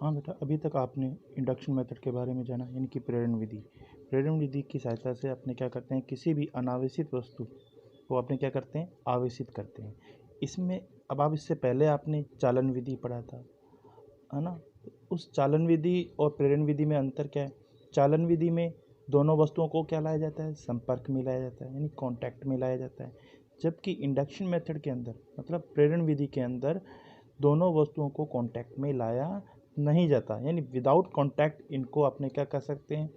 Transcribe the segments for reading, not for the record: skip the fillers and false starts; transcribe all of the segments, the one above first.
हाँ बेटा, अभी तक आपने इंडक्शन मेथड के बारे में जाना, यानी कि प्रेरण विधि। प्रेरण विधि की सहायता से अपने क्या करते हैं, किसी भी अनावेशित वस्तु को अपने क्या करते हैं, आवेशित करते हैं। इसमें अब आप इससे पहले आपने चालन विधि पढ़ा था, है ना। उस चालन विधि और प्रेरण विधि में अंतर क्या है? चालन विधि में दोनों वस्तुओं को क्या लाया जाता है, संपर्क में लाया जाता है, यानी कांटेक्ट में लाया जाता है। जबकि इंडक्शन मेथड के अंदर, मतलब प्रेरण विधि के अंदर, दोनों वस्तुओं को कांटेक्ट में लाया नहीं जाता, यानी विदाउट कांटेक्ट इनको अपने क्या कर सकते हैं,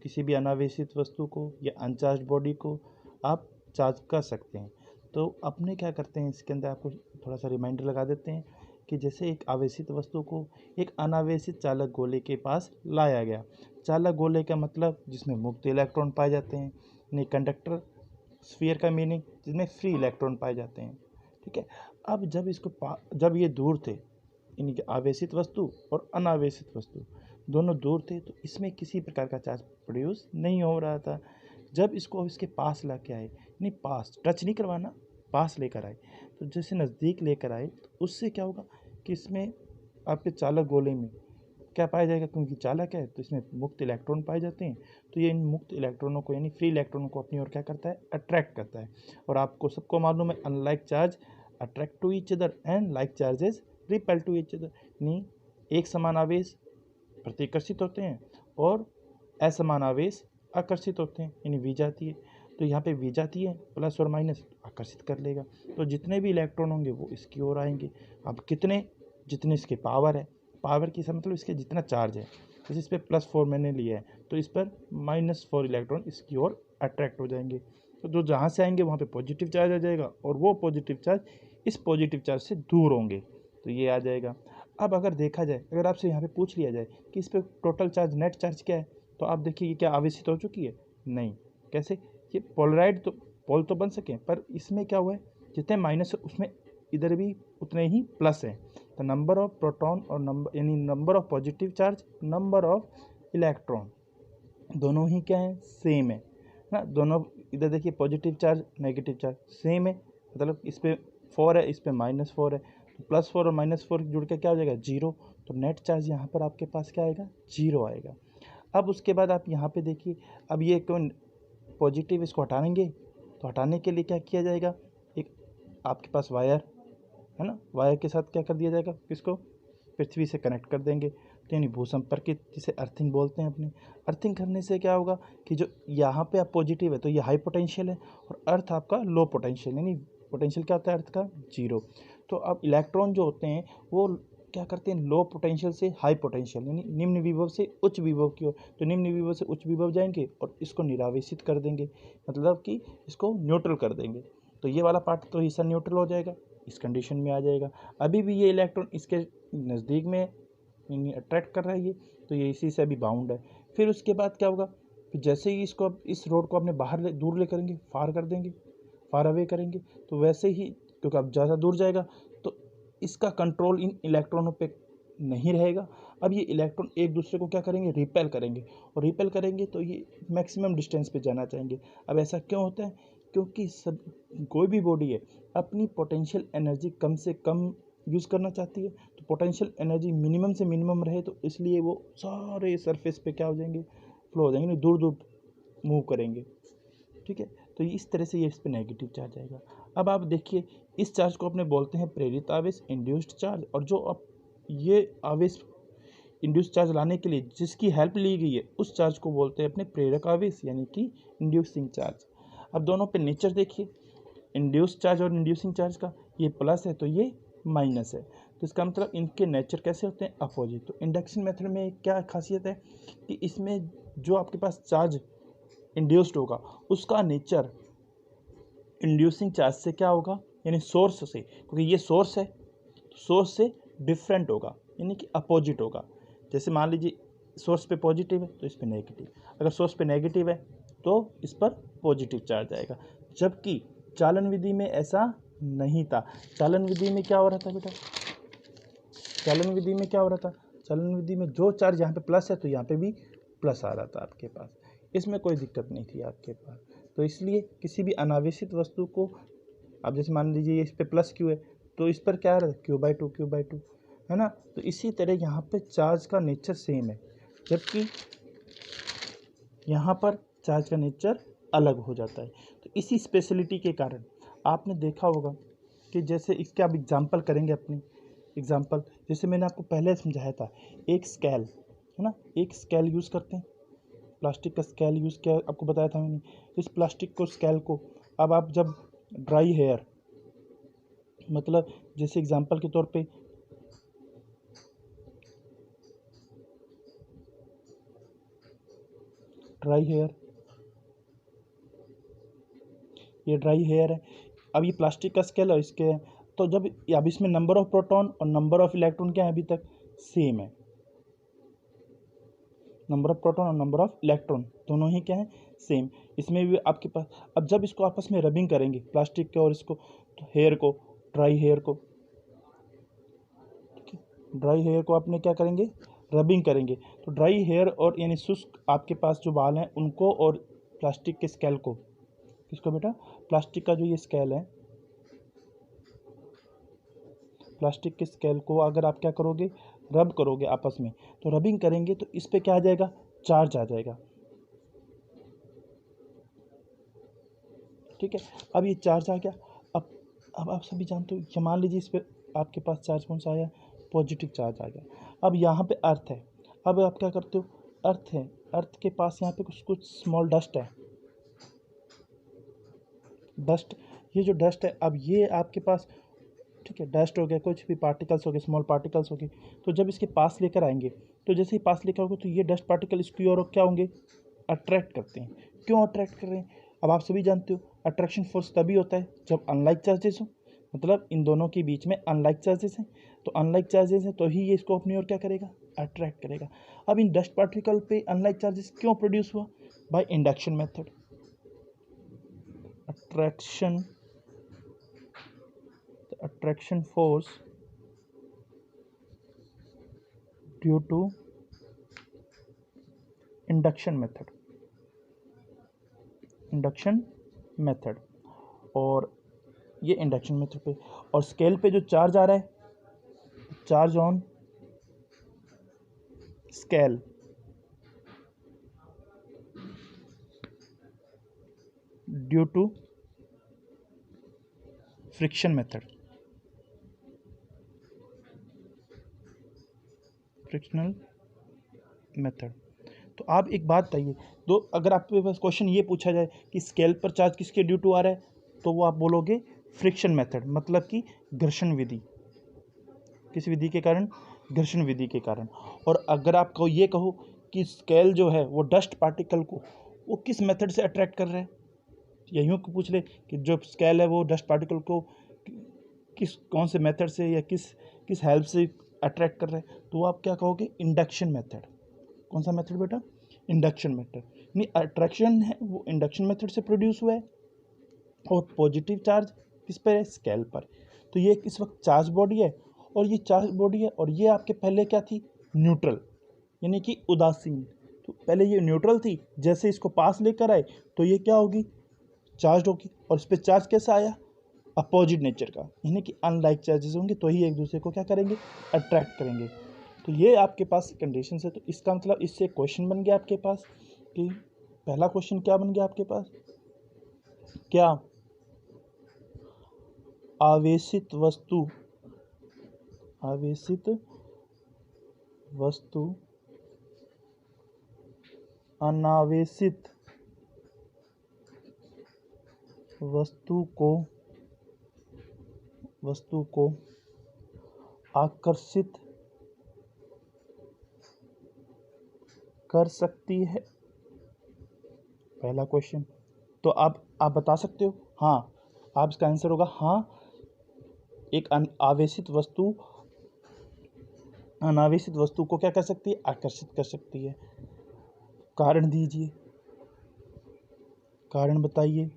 किसी भी अनावेशित वस्तु को या अनचार्ज बॉडी को आप चार्ज कर सकते हैं। तो अपने क्या करते हैं, इसके अंदर आपको थोड़ा सा रिमाइंडर लगा देते हैं कि जैसे एक आवेशित वस्तु को एक अनावेशित चालक गोले के पास लाया गया। चालक गोले का मतलब जिसमें मुक्त इलेक्ट्रॉन पाए जाते हैं, यानी कंडक्टर स्फीयर का मीनिंग जिसमें फ्री इलेक्ट्रॉन पाए जाते हैं। ठीक है। अब जब ये दूर थे, यानी कि आवेशित वस्तु और अनावेशित वस्तु दोनों दूर थे, तो इसमें किसी प्रकार का चार्ज प्रोड्यूस नहीं हो रहा था। जब इसको इसके पास ला के आए, यानी पास, टच नहीं करवाना, पास लेकर आए, तो जैसे नज़दीक लेकर आए तो उससे क्या होगा कि इसमें आपके चालक गोले में क्या पाया जाएगा, क्योंकि चालक है तो इसमें मुक्त इलेक्ट्रॉन पाए जाते हैं। तो ये इन मुक्त इलेक्ट्रॉनों को, यानी फ्री इलेक्ट्रॉनों को अपनी ओर क्या करता है, अट्रैक्ट करता है। और आपको सबको मालूम है, unlike charge attract to each other and like charges repel to each other, यानी एक समान आवेश प्रतिकर्षित होते हैं और असमान आवेश आकर्षित होते हैं, यानी विजातीय। तो यहाँ पे विजातीय प्लस और माइनस आकर्षित कर लेगा, तो जितने भी इलेक्ट्रॉन होंगे वो इसकी ओर आएंगे। अब कितने, जितने इसके पावर है, पावर की मतलब इसके जितना चार्ज है, जैसे इस पर +4 मैंने लिया है तो इस पर -4 इलेक्ट्रॉन इसकी ओर अट्रैक्ट हो जाएंगे। तो जो जहाँ से आएंगे वहाँ पे पॉजिटिव चार्ज आ जाएगा और वो पॉजिटिव चार्ज इस पॉजिटिव चार्ज से दूर होंगे, तो ये आ जाएगा। अब अगर देखा जाए, अगर आपसे यहाँ पे पूछ लिया जाए कि इस पर टोटल चार्ज, नेट चार्ज क्या है, तो आप देखिए ये क्या आवेशित हो चुकी है? नहीं। कैसे? ये पोलराइड, तो पोल तो बन सके, पर इसमें क्या हुआ है, जितने माइनस है उसमें इधर भी उतने ही प्लस है। तो नंबर ऑफ प्रोटॉन और नंबर, यानी number of positive charge, number of electron, दोनों ही क्या है, सेम है ना। दोनों इधर देखिए, positive charge negative charge same है, मतलब इस पर 4 है, इस पर -4 है, तो +4 और -4 जुड़ के क्या हो जाएगा, 0। तो नेट चार्ज यहाँ पर आपके पास क्या आएगा, 0 आएगा। अब उसके बाद आप यहाँ पे देखिए, अब ये कौन पॉजिटिव, इसको हटाएंगे, तो हटाने के लिए क्या किया जाएगा, एक आपके पास वायर है ना, वायर के साथ क्या कर दिया जाएगा, किसको, पृथ्वी से कनेक्ट कर देंगे। तो यानी भूसंपर्कित, जिसे अर्थिंग बोलते हैं अपने। अर्थिंग करने से क्या होगा कि जो यहाँ पे आप पॉजिटिव है तो ये हाई पोटेंशियल है, और अर्थ आपका लो पोटेंशियल, यानी पोटेंशियल क्या होता है अर्थ का, 0। तो अब इलेक्ट्रॉन जो होते हैं वो क्या करते हैं, लो पोटेंशियल से हाई पोटेंशियल, यानी निम्न विभव से उच्च विभव की ओर, तो निम्न विभव से उच्च विभव जाएंगे और इसको निरावेशित कर देंगे, मतलब कि इसको न्यूट्रल कर देंगे। तो ये वाला पार्ट तो हिस्सा न्यूट्रल हो जाएगा, इस कंडीशन में आ जाएगा। अभी भी ये इलेक्ट्रॉन इसके नज़दीक में अट्रैक्ट कर रहा है ये, तो ये इसी से अभी बाउंड है। फिर उसके बाद क्या होगा, फिर जैसे ही इसको, इस रोड को अपने बाहर दूर ले करेंगे, फार कर देंगे, फार अवे करेंगे, तो वैसे ही, क्योंकि अब ज़्यादा दूर जाएगा तो इसका कंट्रोल इन इलेक्ट्रॉनों पे नहीं रहेगा। अब ये इलेक्ट्रॉन एक दूसरे को क्या करेंगे, रिपेल करेंगे, और रिपेल करेंगे तो ये मैक्सिमम डिस्टेंस पे जाना चाहेंगे। अब ऐसा क्यों होता है, क्योंकि सब, कोई भी बॉडी है अपनी पोटेंशियल एनर्जी कम से कम यूज़ करना चाहती है, तो पोटेंशियल एनर्जी मिनिमम से मिनिमम रहे, तो इसलिए वो सारे सरफेस पे क्या हो जाएंगे, फ्लो हो जाएंगे, दूर दूर मूव करेंगे। ठीक है। तो इस तरह से ये इस पर नेगेटिव चार्ज आएगा। अब आप देखिए, इस चार्ज को अपने बोलते हैं प्रेरित आवेश, इंड्यूस्ड चार्ज। और जो अब ये आवेश इंड्यूस चार्ज लाने के लिए जिसकी हेल्प ली गई है, उस चार्ज को बोलते हैं अपने प्रेरक आवेश, यानी कि इंड्यूसिंग चार्ज। अब दोनों पे नेचर देखिए, इंड्यूस चार्ज और इंड्यूसिंग चार्ज का, ये प्लस है तो ये माइनस है, तो इसका मतलब इनके नेचर कैसे होते हैं, अपोजिट। तो इंडक्शन मेथड में क्या खासियत है कि इसमें जो आपके पास चार्ज इंड्यूस्ड होगा उसका नेचर इंड्यूसिंग चार्ज से क्या होगा, यानी सोर्स से, क्योंकि ये सोर्स है तो सोर्स से डिफरेंट होगा, यानी कि अपोजिट होगा। जैसे मान लीजिए सोर्स पे पॉजिटिव है तो इस पे नेगेटिव, अगर सोर्स पे नेगेटिव है तो इस पर पॉजिटिव चार्ज आएगा। जबकि चालन विधि में ऐसा नहीं था। चालन विधि में क्या हो रहा था बेटा, चालन विधि में क्या हो रहा था, चालन विधि में जो चार्ज यहाँ पे प्लस है तो यहाँ पे भी प्लस आ रहा था आपके पास, इसमें कोई दिक्कत नहीं थी आपके पास। तो इसलिए किसी भी अनावेशित वस्तु को, आप जैसे मान लीजिए इस पे प्लस क्यू है तो इस पर क्या आ रहा है, Q/2 Q/2, है ना। तो इसी तरह यहाँ पे चार्ज का नेचर सेम है, जबकि यहाँ पर चार्ज का नेचर अलग हो जाता है। तो इसी स्पेशलिटी के कारण आपने देखा होगा कि जैसे इसके आप एग्जांपल करेंगे अपनी एग्जांपल, जैसे मैंने आपको पहले समझाया था, एक स्केल है ना, एक स्केल यूज़ करते हैं, प्लास्टिक का स्केल यूज़ किया, आपको बताया था मैंने। इस प्लास्टिक को स्केल को अब आप जब ड्राई हेयर, मतलब जैसे एग्जांपल के तौर पे ड्राई हेयर, ये ड्राई हेयर है, अब ये प्लास्टिक का स्केल है इसके, तो जब अब इसमें नंबर ऑफ प्रोटॉन और नंबर ऑफ इलेक्ट्रॉन क्या है, अभी तक सेम है। नंबर ऑफ प्रोटॉन और नंबर ऑफ इलेक्ट्रॉन दोनों ही क्या है, सेम। इसमें भी आपके पास, अब जब इसको आपस में रबिंग करेंगे प्लास्टिक के और इसको, तो हेयर को, ड्राई हेयर को, ठीक है, ड्राई हेयर को आपने क्या करेंगे, रबिंग करेंगे। तो ड्राई हेयर और यानी शुष्क आपके पास जो बाल हैं उनको और प्लास्टिक के स्केल को, किसको बेटा, प्लास्टिक का जो ये स्केल है, प्लास्टिक के स्केल को अगर आप क्या करोगे, रब करोगे आपस में, तो रबिंग करेंगे तो इस पे क्या आ जाएगा, चार्ज आ जाएगा। ठीक है, अब ये चार्ज आ गया। अब आप सभी जानते हो, ये मान लीजिए इस पर आपके पास चार्ज कौन सा आया, पॉजिटिव चार्ज आ गया। अब यहाँ पे अर्थ है, अब आप क्या करते हो, अर्थ है, अर्थ के पास यहाँ पे कुछ कुछ स्मॉल डस्ट है, डस्ट, ये जो डस्ट है, अब ये आपके पास, ठीक है, डस्ट हो गया, कुछ भी पार्टिकल्स हो गए, स्मॉल पार्टिकल्स हो गए, तो जब इसके पास लेकर आएंगे, तो जैसे ही पास लेकर आओगे तो ये डस्ट पार्टिकल इसकी ओर क्या होंगे, अट्रैक्ट करते हैं। क्यों अट्रैक्ट कर रहे हैं, अब आप सभी जानते हो, अट्रैक्शन फोर्स तभी होता है जब अनलाइक चार्जेस हो, मतलब इन दोनों के बीच में अनलाइक चार्जेस हैं, तो अनलाइक चार्जेस हैं तो ही ये इसको अपनी ओर क्या करेगा, अट्रैक्ट करेगा। अब इन डस्ट पार्टिकल पे अनलाइक चार्जेस क्यों प्रोड्यूस हुआ, bye induction method, attraction, attraction force due to induction method, induction method। और ये इंडक्शन मेथड पे, और स्केल पे जो चार्ज आ रहा है, charge on scale, due to friction method, frictional method. तो आप एक बात बताइए, तो अगर आपके पास क्वेश्चन ये पूछा जाए कि स्केल पर चार्ज किसके ड्यू टू आ रहा है, तो वो आप बोलोगे फ्रिक्शन मेथड, मतलब कि घर्षण विधि, किस विधि के कारण, घर्षण विधि के कारण। और अगर आप ये कहो कि स्केल जो है वो डस्ट पार्टिकल को वो किस मेथड से अट्रैक्ट कर रहा है, यही को पूछ ले कि जो स्केल है वो डस्ट पार्टिकल को किस कौन से मेथड से या किस हेल्प से अट्रैक्ट कर रहा है, तो आप क्या कहोगे, इंडक्शन मेथड। कौन सा मेथड बेटा, इंडक्शन मेथड। नहीं, अट्रैक्शन है वो इंडक्शन मेथड से प्रोड्यूस हुआ है, और पॉजिटिव चार्ज किस पर है, स्केल पर। तो ये इस वक्त चार्ज बॉडी है, और ये चार्ज बॉडी है, और ये आपके पहले क्या थी, न्यूट्रल, यानी कि उदासीन। तो पहले ये न्यूट्रल थी, जैसे इसको पास लेकर आए तो ये क्या होगी, चार्ज होगी, और इस पर चार्ज कैसा आया, अपोजिट नेचर का, यानी कि अनलाइक चार्जेस होंगे तो ही एक दूसरे को क्या करेंगे, अट्रैक्ट करेंगे। तो ये आपके पास कंडीशन है। तो इसका मतलब इससे क्वेश्चन बन गया आपके पास कि पहला क्वेश्चन क्या बन गया आपके पास, क्या आवेशित वस्तु, आवेशित वस्तु अनावेशित वस्तु को आकर्षित कर सकती है, पहला क्वेश्चन। तो आप बता सकते हो, हाँ, आप इसका आंसर होगा हाँ, एक आवेशित वस्तु अनावेशित वस्तु को क्या कर सकती है, आकर्षित कर सकती है। कारण दीजिए, कारण बताइए,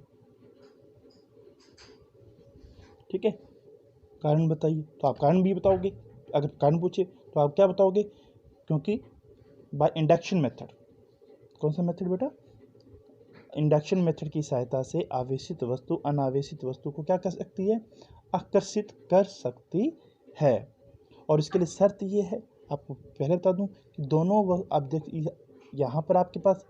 ठीक है, कारण बताइए। तो आप कारण भी बताओगे, अगर कारण पूछे तो आप क्या बताओगे, क्योंकि बाय इंडक्शन मेथड, कौन सा मेथड बेटा, इंडक्शन मेथड की सहायता से आवेशित वस्तु अनावेशित वस्तु को क्या कर सकती है, आकर्षित कर सकती है। और इसके लिए शर्त ये है, आपको पहले बता दूं कि दोनों आप देख यहाँ पर आपके पास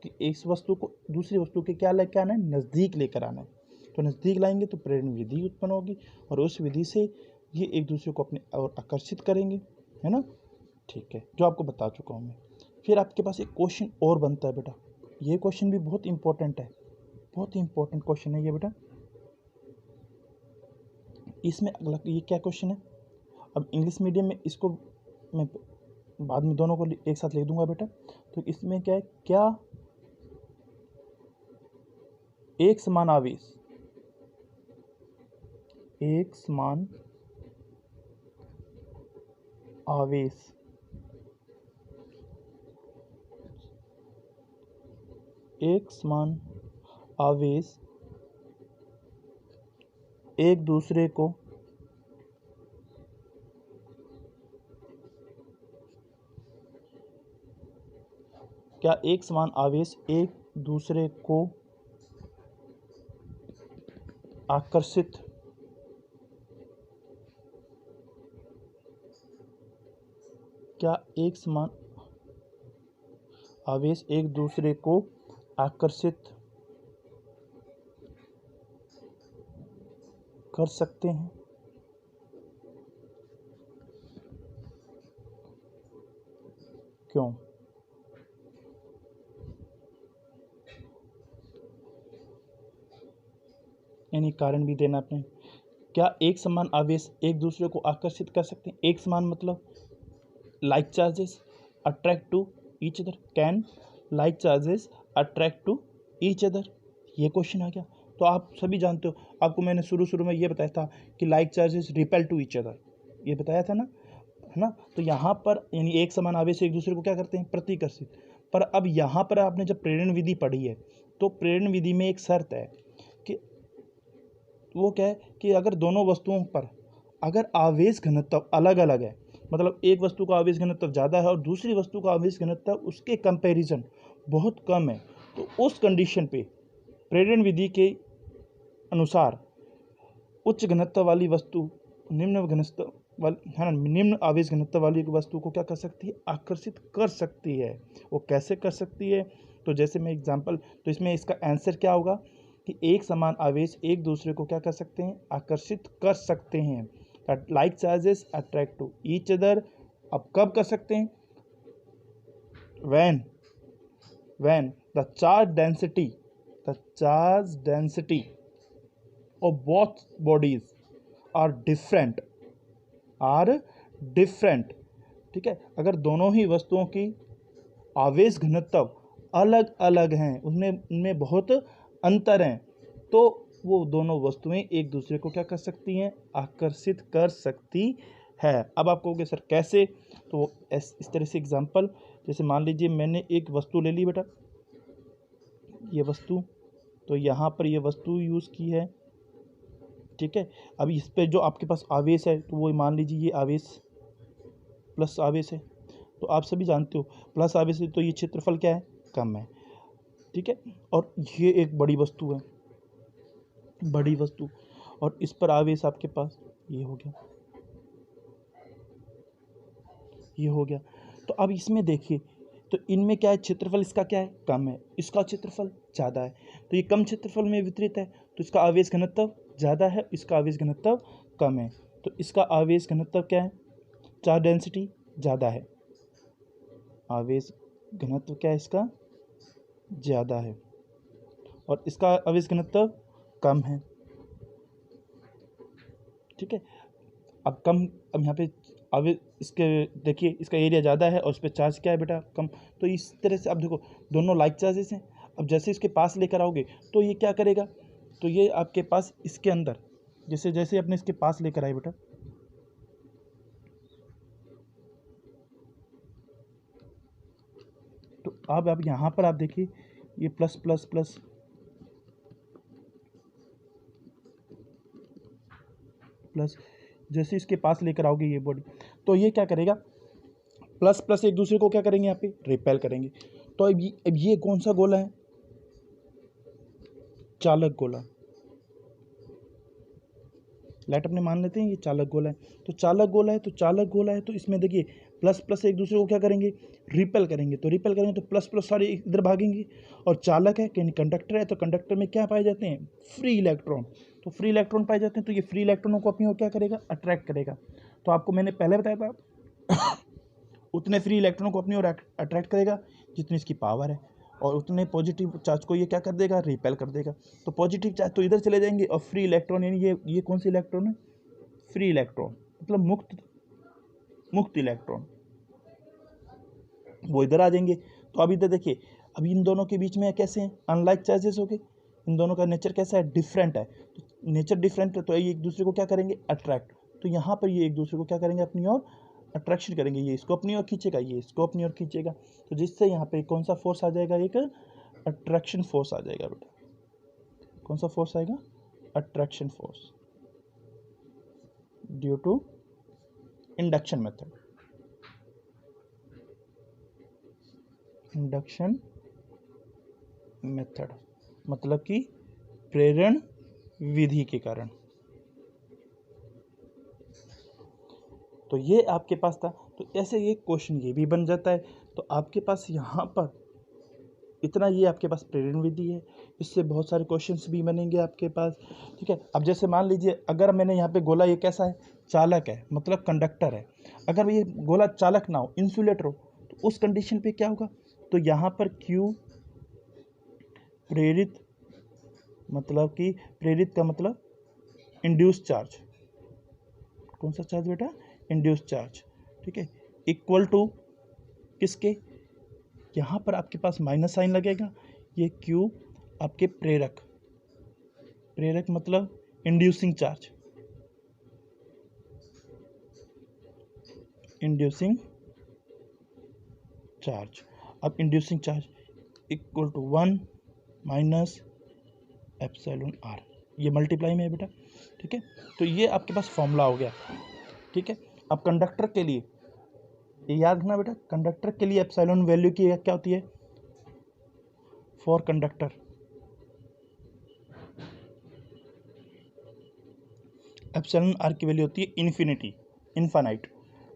कि एक वस्तु को दूसरी वस्तु के क्या लेकर आना है, नज़दीक लेकर आना है। तो नज़दीक लाएंगे तो प्रेरण विधि उत्पन्न होगी और उस विधि से ये एक दूसरे को अपने और आकर्षित करेंगे, है ना। ठीक है, जो आपको बता चुका हूँ मैं। फिर आपके पास एक क्वेश्चन और बनता है बेटा, ये क्वेश्चन भी बहुत इंपॉर्टेंट है, बहुत इंपॉर्टेंट क्वेश्चन है ये बेटा। इसमें अगला ये क्या क्वेश्चन है, अब इंग्लिश मीडियम में इसको मैं बाद में दोनों को एक साथ लिख दूंगा बेटा। तो इसमें क्या है, क्या एक समान आवेश, एक समान आवेश एक समान आवेश एक दूसरे को क्या एक समान आवेश एक दूसरे को आकर्षित क्या एक समान आवेश एक दूसरे को आकर्षित कर सकते हैं? क्यों? यानी कारण भी देना अपने। क्या एक समान आवेश एक दूसरे को आकर्षित कर सकते हैं? एक समान मतलब like charges attract to each other, can like charges attract to each other, ये क्वेश्चन आ गया। तो आप सभी जानते हो, आपको मैंने शुरू में ये बताया था कि like charges repel to each other, ये बताया था ना, है ना। तो यहाँ पर यानी एक समान आवेश एक दूसरे को क्या करते हैं, प्रतिकर्षित। पर अब यहाँ पर आपने जब प्रेरण विधि पढ़ी है तो प्रेरण विधि में एक शर्त है कि वो क्या है कि अगर दोनों वस्तुओं पर अगर आवेश घनत्व अलग अलग है, मतलब एक वस्तु का आवेश घनत्व ज़्यादा है और दूसरी वस्तु का आवेश घनत्व उसके कंपैरिजन बहुत कम है, तो उस कंडीशन पे प्रेरण विधि के अनुसार उच्च घनत्व वाली वस्तु निम्न घनत्व वाली, है ना, निम्न आवेश घनत्व वाली वस्तु को क्या कर सकती है, आकर्षित कर सकती है। वो कैसे कर सकती है, तो जैसे मैं एग्जांपल, तो इसमें इसका आंसर क्या होगा कि एक समान आवेश एक दूसरे को क्या कर सकते हैं, आकर्षित कर सकते हैं। Like charges attract to each other. अब कब कर सकते हैं, when the charge density of both bodies are different, ठीक है। अगर दोनों ही वस्तुओं की आवेश घनत्व अलग अलग हैं, उनमें बहुत अंतर हैं, तो वो दोनों वस्तुएं एक दूसरे को क्या कर सकती हैं, आकर्षित कर सकती है। अब आप कहोगे सर कैसे, तो इस तरह से एग्जांपल, जैसे मान लीजिए मैंने एक वस्तु ले ली बेटा, ये वस्तु, तो यहाँ पर ये वस्तु यूज़ की है, ठीक है। अब इस पे जो आपके पास आवेश है, तो वो मान लीजिए ये आवेश प्लस आवेश है, तो आप सभी जानते हो प्लस आवेश है तो ये क्षेत्रफल क्या है, कम है, ठीक है। और ये एक बड़ी वस्तु है, बड़ी वस्तु, और इस पर आवेश आपके पास ये हो गया, ये हो गया। तो अब इसमें देखिए, तो इनमें क्या है, क्षेत्रफल इसका क्या है, कम है, इसका क्षेत्रफल ज़्यादा है, तो ये कम क्षेत्रफल में वितरित है, तो इसका आवेश घनत्व ज़्यादा है, इसका आवेश घनत्व कम है, तो इसका आवेश घनत्व क्या है, चार्ज डेंसिटी ज़्यादा है, आवेश घनत्व क्या है इसका, ज़्यादा है, और इसका आवेश घनत्व कम है, ठीक है। अब यहाँ पे आवेश, इसके देखिए इसका एरिया ज़्यादा है और उस पर चार्ज क्या है बेटा, कम। तो इस तरह से अब देखो दोनों लाइक चार्जेस हैं। अब जैसे इसके पास लेकर आओगे तो ये क्या करेगा, तो ये आपके पास इसके अंदर जैसे जैसे अपने इसके पास लेकर आए बेटा, तो अब यहाँ पर आप देखिए ये प्लस प्लस प्लस प्लस, जैसे इसके पास लेकर आओगे ये बॉडी, तो ये क्या करेगा, प्लस प्लस एक दूसरे को क्या करेंगे, यहाँ पे रिपेल करेंगे। तो अब ये कौन सा गोला है, चालक गोला, लाइट अपने मान लेते हैं ये चालक गोला है, तो चालक गोला है तो चालक गोला है, तो इसमें देखिए प्लस प्लस एक दूसरे को क्या करेंगे, रिपेल करेंगे, तो रिपेल करेंगे तो प्लस प्लस सारे इधर भागेंगे। और चालक है कि कंडक्टर है, तो कंडक्टर में क्या पाए जाते हैं, फ्री इलेक्ट्रॉन, तो फ्री इलेक्ट्रॉन पाए जाते हैं, तो ये फ्री इलेक्ट्रॉनों को अपनी ओर क्या करेगा, अट्रैक्ट करेगा। तो आपको मैंने पहले बताया था उतने फ्री इलेक्ट्रॉनों को अपनी ओर अट्रैक्ट करेगा जितनी इसकी पावर है, और उतने पॉजिटिव चार्ज को ये क्या कर देगा, रिपेल कर देगा। तो पॉजिटिव चार्ज तो इधर चले जाएंगे, और फ्री इलेक्ट्रॉन यानी ये कौन सी इलेक्ट्रॉन है, फ्री इलेक्ट्रॉन मतलब मुक्त इलेक्ट्रॉन, वो इधर आ जाएंगे। तो अब इधर देखिए, अभी इन दोनों के बीच में कैसे हैं, अनलाइक चार्जेस हो गए, इन दोनों का नेचर कैसा है, डिफरेंट है। तो नेचर डिफरेंट है तो ये एक दूसरे को क्या करेंगे, अट्रैक्ट। तो यहाँ पर ये एक दूसरे को क्या करेंगे, अपनी ओर अट्रैक्शन करेंगे, ये इसको अपनी ओर खींचेगा, ये इसको अपनी ओर खींचेगा, तो जिससे यहाँ पे कौन सा फोर्स आ जाएगा, एक अट्रैक्शन फोर्स आ जाएगा बेटा। कौन सा फोर्स आएगा, attraction force, due to induction method. Induction method मतलब कि प्रेरण विधि के कारण। तो ये आपके पास था, तो ऐसे ये क्वेश्चन ये भी बन जाता है। तो आपके पास यहाँ पर इतना, ये आपके पास प्रेरण विधि है, इससे बहुत सारे क्वेश्चंस भी बनेंगे आपके पास, ठीक है। अब जैसे मान लीजिए अगर मैंने यहाँ पे गोला, ये कैसा है, चालक है मतलब कंडक्टर है, अगर ये गोला चालक ना हो, इंसुलेटर हो, तो उस कंडीशन पे क्या होगा, तो यहाँ पर Q प्रेरित, मतलब कि प्रेरित का मतलब इंड्यूस चार्ज, कौन सा चार्ज बेटा, इंड्यूस चार्ज, ठीक है, इक्वल टू किसके, यहाँ पर आपके पास माइनस साइन लगेगा, ये Q आपके प्रेरक, प्रेरक मतलब इंड्यूसिंग चार्ज, इंड्यूसिंग चार्ज। अब inducing charge equal to 1 minus epsilon R, ये मल्टीप्लाई में है बेटा, ठीक है। तो ये आपके पास फॉर्मूला हो गया, ठीक है। अब कंडक्टर के लिए ये याद रखना बेटा, कंडक्टर के लिए एप्सिलॉन वैल्यू की क्या होती है, फॉर कंडक्टर एप्सिलॉन आर की वैल्यू होती है इन्फिनिटी, इनफाइनाइट,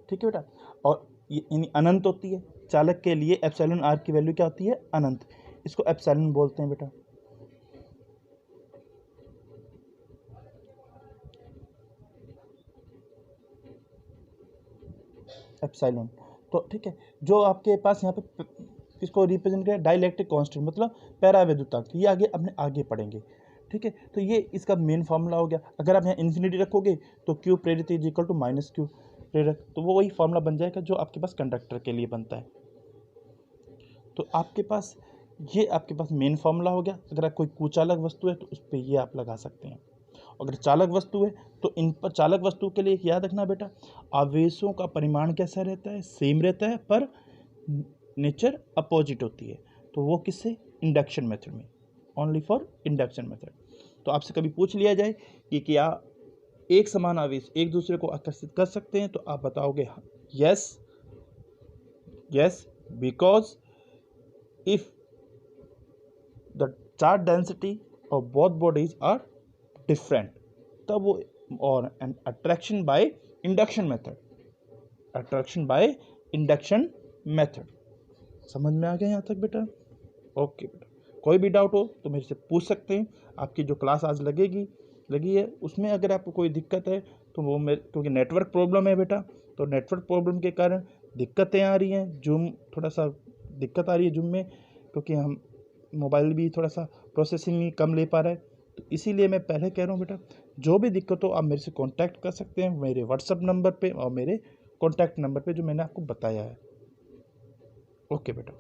ठीक है बेटा, और ये अनंत होती है। चालक के लिए एप्सिलॉन आर की वैल्यू क्या होती है, अनंत, इसको एप्सिलॉन बोलते हैं बेटा। एप्सिलॉन, तो ठीक है, जो आपके पास यहाँ पे किसको रिप्रेजेंट किया, डाइलेक्ट्रिक कांस्टेंट मतलब पैरावैद्युतांक, ये आगे अपने आगे पढ़ेंगे, ठीक है। तो ये इसका मेन फार्मूला हो गया। अगर आप यहाँ इन्फिनिटी रखोगे तो Q प्रेरित is equal to minus Q प्रेरक, तो वो वही फार्मूला बन जाएगा जो आपके पास कंडक्टर के लिए बनता है। तो आपके पास ये आपके पास मेन फार्मूला हो गया। अगर कोई कुचालक वस्तु है तो उस पर ये आप लगा सकते हैं। अगर चालक वस्तु है तो इन पर, चालक वस्तु के लिए याद रखना बेटा, आवेशों का परिमाण कैसा रहता है, सेम रहता है, पर नेचर अपोजिट होती है। तो वो किससे, इंडक्शन मेथड में, ओनली फॉर इंडक्शन मेथड। तो आपसे कभी पूछ लिया जाए कि क्या एक समान आवेश एक दूसरे को आकर्षित कर सकते हैं, तो आप बताओगे yes, yes, because if the charge density of both bodies are different, तब वो, और an attraction by induction method, attraction by induction method. समझ में आ गया यहाँ तक बेटा? ओके बेटा, कोई भी डाउट हो तो मेरे से पूछ सकते हैं। आपकी जो क्लास आज लगी है उसमें अगर आपको कोई दिक्कत है तो वो क्योंकि नेटवर्क प्रॉब्लम है बेटा, तो नेटवर्क प्रॉब्लम के कारण दिक्कतें आ रही हैं। जूम थोड़ा सा दिक्कत आ रही है जूम में, क्योंकि हम मोबाइल भी थोड़ा सा प्रोसेसिंग कम ले पा रहा है, तो इसीलिए मैं पहले कह रहा हूँ बेटा, जो भी दिक्कत हो आप मेरे से कांटेक्ट कर सकते हैं मेरे व्हाट्सएप नंबर पे और मेरे कॉन्टैक्ट नंबर पे जो मैंने आपको बताया है। ओके बेटा।